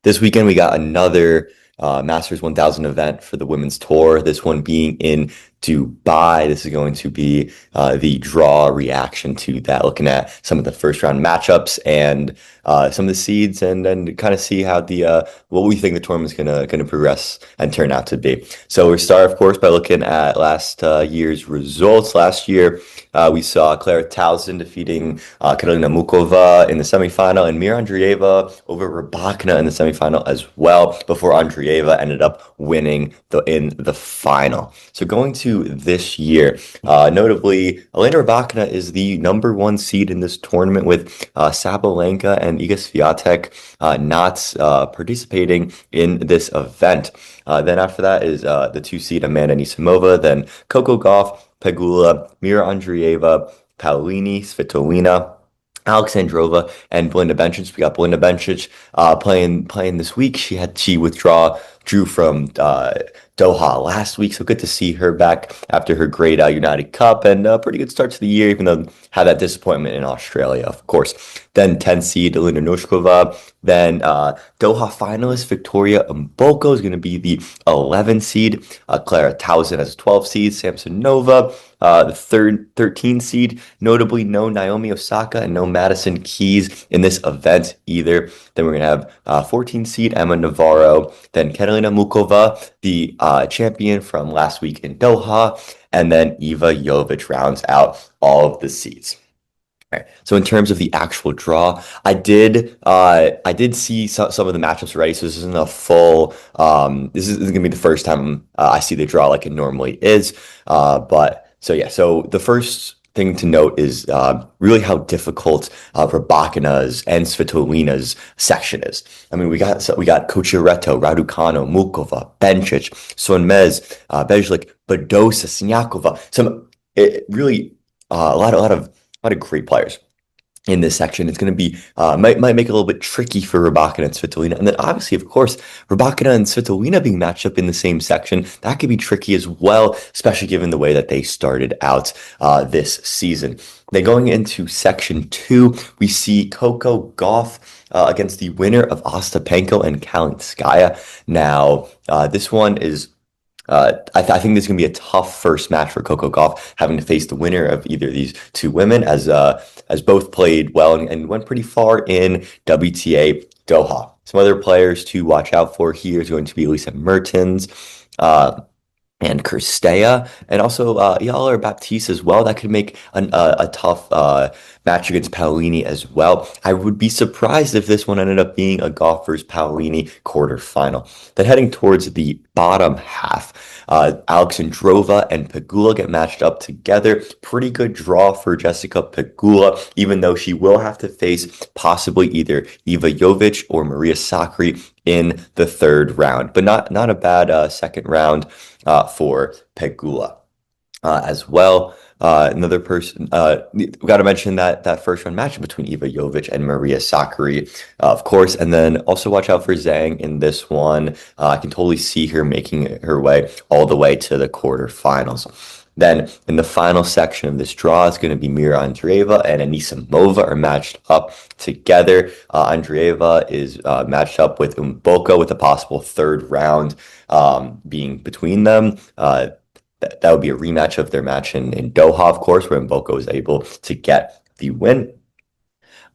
This weekend, we got another Masters 1000 event for the women's tour. This one being in Dubai. This is going to be the draw reaction to that, looking at some of the first round matchups and some of the seeds, and then kind of see how the what we think the tournament's gonna progress and turn out to be. So we start, of course, by looking at last year's results. Last year, we saw Clara Towson defeating Karolina Mukova in the semifinal, and Mira Andreeva over Rybakina in the semifinal as well, before Andreeva ended up winning in the final. So going to this year, notably, Elena Rybakina is the #1 seed in this tournament, with Sabalenka and Iga Swiatek not participating in this event. Then after that is the 2 seed Amanda Anisimova, then Coco Gauff, Pegula, Mira Andreeva, Paolini, Svitolina, Alexandrova, and Belinda Bencic. We got Belinda Bencic playing this week. She drew from Doha last week, so good to see her back after her great United Cup, and a pretty good start to the year, even though had that disappointment in Australia, of course. Then 10 seed Elena Noskova, then Doha finalist Victoria Mboko is going to be the 11 seed. Clara Towson as a 12 seed. Samsonova, the 13 seed. Notably, no Naomi Osaka and no Madison Keys in this event either. Then we're going to have 14 seed Emma Navarro, then Karolina Mukova, the champion from last week in Doha, and then Iva Jovic rounds out all of the seeds. All right. So in terms of the actual draw, I did see some of the matchups already. So this isn't a full. This is gonna be the first time I see the draw like it normally is. But so yeah. So the first thing to note is really how difficult Rybakina's and Svitolina's section is. I mean, we got Cochereto, Raducanu, Mukova, Bencic, Sonmez, Bejlik, Badosa, Siniakova. A lot of great players in this section. It's going to be might make it a little bit tricky for Rybakina and Svitolina, and then obviously, of course, Rybakina and Svitolina being matched up in the same section, that could be tricky as well, especially given the way that they started out this season. Then going into section 2, we see Coco Gauff against the winner of Ostapenko and Kalinskaya. Now, this one is. I think this is going to be a tough first match for Coco Gauff, having to face the winner of either of these two women, as both played well and went pretty far in WTA Doha. Some other players to watch out for here is going to be Lisa Mertens, and Kirstea, and also Yaller Baptiste as well. That could make a tough match against Paolini as well. I would be surprised if this one ended up being a Gauff versus Paolini quarterfinal. Then heading towards the bottom half, Alexandrova and Pegula get matched up together. Pretty good draw for Jessica Pegula, even though she will have to face possibly either Iva Jovic or Maria Sakkari in the third round, but not a bad second round for Pegula as well. Another person, we got to mention that first round match between Iva Jovic and Maria Sakkari, of course, and then also watch out for Zhang in this one. I can totally see her making her way all the way to the quarterfinals. Then in the final section of this draw, it's going to be Mira Andreeva and Anisimova are matched up together. Andreeva is matched up with Mboko, with a possible third round being between them. That would be a rematch of their match in Doha, of course, where Mboko was able to get the win.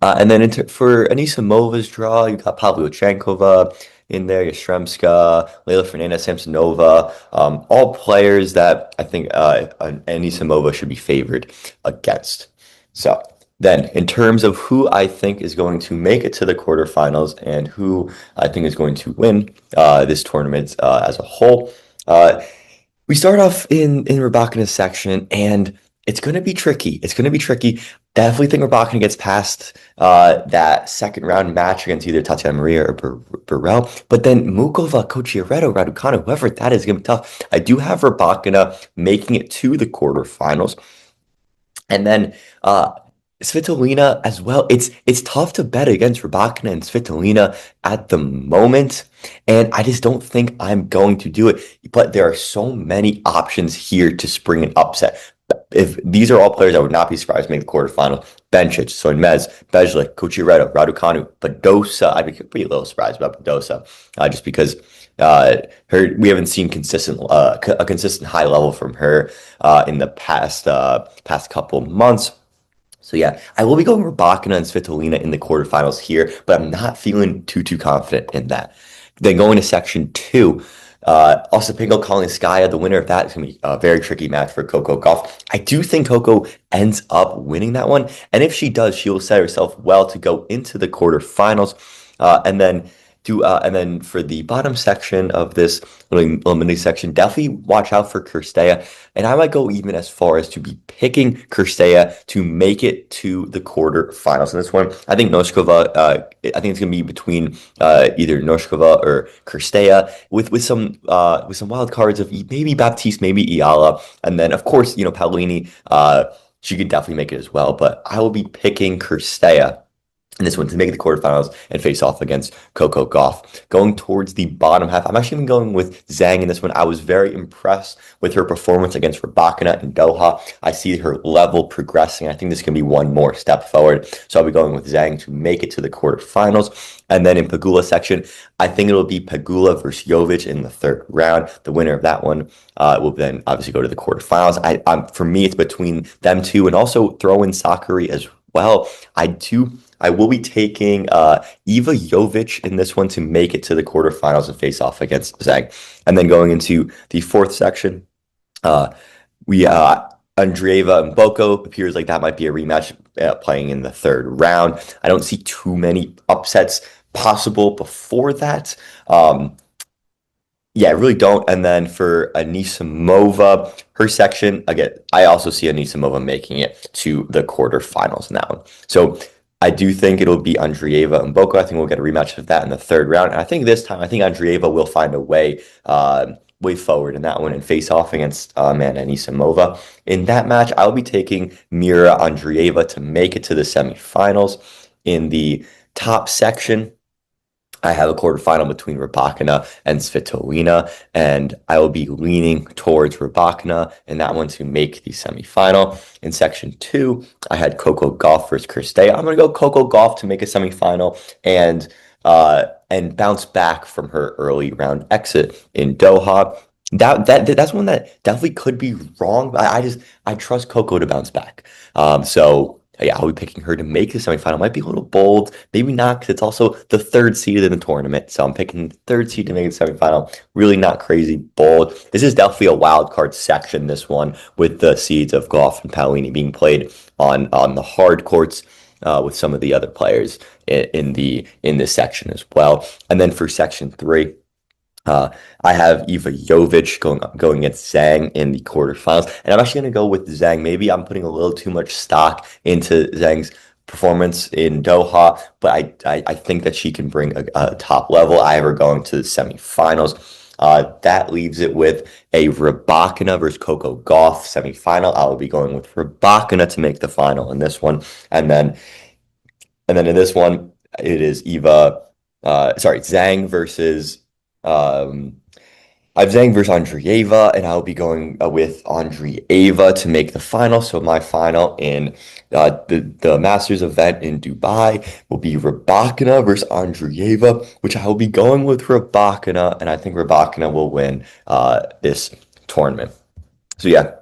And then for Anisimova's draw, you got Pavlyuchenkova in there, Yastremska, Leylah Fernandez, Samsonova, all players that I think Anisimova should be favored against. So then, in terms of who I think is going to make it to the quarterfinals and who I think is going to win this tournament as a whole, we start off in Rybakina's section, and it's going to be tricky. Definitely think Rybakina gets past that second round match against either Tatiana Maria or Burrell. But then Mukova, Cochereto, Raducanu, whoever that is going to be tough. I do have Rybakina making it to the quarterfinals. And then Svitolina as well. It's tough to bet against Rybakina and Svitolina at the moment, and I just don't think I'm going to do it. But there are so many options here to spring an upset. If these are all players, I would not be surprised to make the quarterfinal. Bencic, Sonmez, Bejlik, Kuchereta, Raducanu, Badosa. I'd be pretty little surprised about Badosa, just because we haven't seen a consistent high level from her in the past couple months. So yeah, I will be going Rybakina and Svitolina in the quarterfinals here, but I'm not feeling too confident in that. Then going to section two, Ostapenko Kalinskaya, the winner of that is going to be a very tricky match for Coco Gauff. I do think Coco ends up winning that one, and if she does, she will set herself well to go into the quarterfinals, and then for the bottom section of this eliminating section, definitely watch out for Kirstea. And I might go even as far as to be picking Kirstea to make it to the quarterfinals in this one. I think Noskova, I think it's going to be between either Noskova or Kirstea with some wild cards of maybe Baptiste, maybe Iala. And then, of course, Paolini, she could definitely make it as well. But I will be picking Kirstea in this one to make the quarterfinals and face off against Coco Gauff. Going towards the bottom half, I'm actually even going with Zhang in this one. I was very impressed with her performance against Rybakina in Doha. I see her level progressing. I think this can be one more step forward. So I'll be going with Zhang to make it to the quarterfinals. And then in Pegula section, I think it'll be Pegula versus Jovic in the third round. The winner of that one will then obviously go to the quarterfinals. For me, it's between them two, and also throw in Sakari as well. I will be taking Iva Jovic in this one to make it to the quarterfinals and face off against Zhang. And then going into the fourth section, we Andreeva and Boko appears like that might be a rematch playing in the third round. I don't see too many upsets possible before that. Yeah, I really don't. And then for Anisimova, her section, again, I also see Anisimova making it to the quarterfinals in that one. So I do think it'll be Andreeva and Boko. I think we'll get a rematch of that in the third round. And I think this time, I think Andreeva will find a way forward in that one and face off against Anisimova. In that match, I'll be taking Mira Andreeva to make it to the semifinals. In the top section, I have a quarterfinal between Rybakina and Svitolina, and I will be leaning towards Rybakina in that one to make the semifinal. In section two, I had Coco Gauff versus Kirstea. I'm going to go Coco Gauff to make a semifinal and bounce back from her early round exit in Doha. That's one that definitely could be wrong, but I trust Coco to bounce back. So yeah, I'll be picking her to make the semifinal. Might be a little bold, maybe not, because it's also the third seed in the tournament. So I'm picking the third seed to make the semifinal. Really not crazy bold. This is definitely a wild card section, this one, with the seeds of Gauff and Paolini being played on the hard courts with some of the other players in this section as well. And then for section three, I have Iva Jovic going against Zhang in the quarterfinals, and I'm actually going to go with Zhang. Maybe I'm putting a little too much stock into Zhang's performance in Doha, but I think that she can bring a top level. I have her going to the semifinals. That leaves it with a Rybakina versus Coco Gauff semifinal. I will be going with Rybakina to make the final in this one, and then in this one it is Zhang versus. I have Zhang versus Andreeva, and I'll be going with Andreeva to make the final. So my final in the Masters event in Dubai will be Rybakina versus Andreeva, which I will be going with Rybakina, and I think Rybakina will win this tournament. So yeah.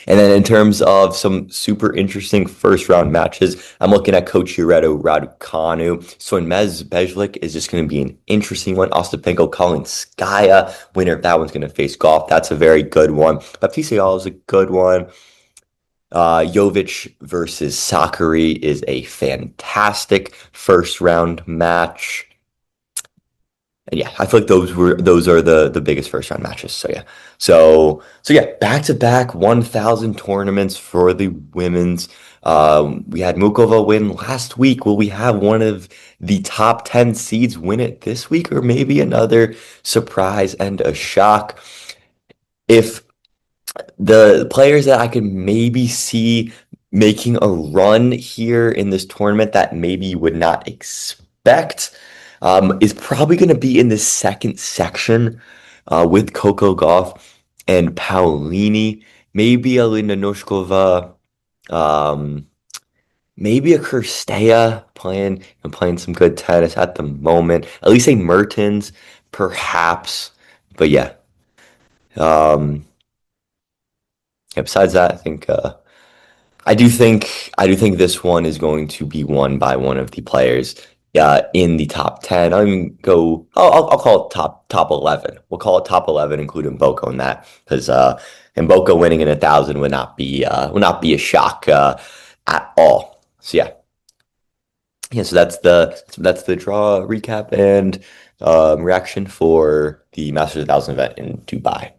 And then in terms of some super interesting first round matches, I'm looking at Kuchereta, Raducanu. Sonmez Bejlik is just going to be an interesting one. Ostapenko Kalinskaya, winner of that one's going to face Gauff. That's a very good one. Baptiste is a good one. Jovic versus Sakari is a fantastic first round match. And yeah, I feel like those are the biggest first round matches. So yeah. So yeah, back to back 1,000 tournaments for the women's. We had Mukova win last week. Will we have one of the top 10 seeds win it this week, or maybe another surprise and a shock? If the players that I can maybe see making a run here in this tournament that maybe you would not expect is probably going to be in the second section with Coco Gauff and Paolini maybe a Lena Noskova, um, maybe a Kirstea playing some good tennis at the moment. At least a Mertens, perhaps. But yeah, um, yeah. Besides that, I do think this one is going to be won by one of the players in the top 10. I mean, I'll call it top 11. We'll call it top 11, including Boko in that, because and Boko winning in 1,000 would not be a shock at all. So yeah. So that's the draw recap and reaction for the Masters 1,000 event in Dubai.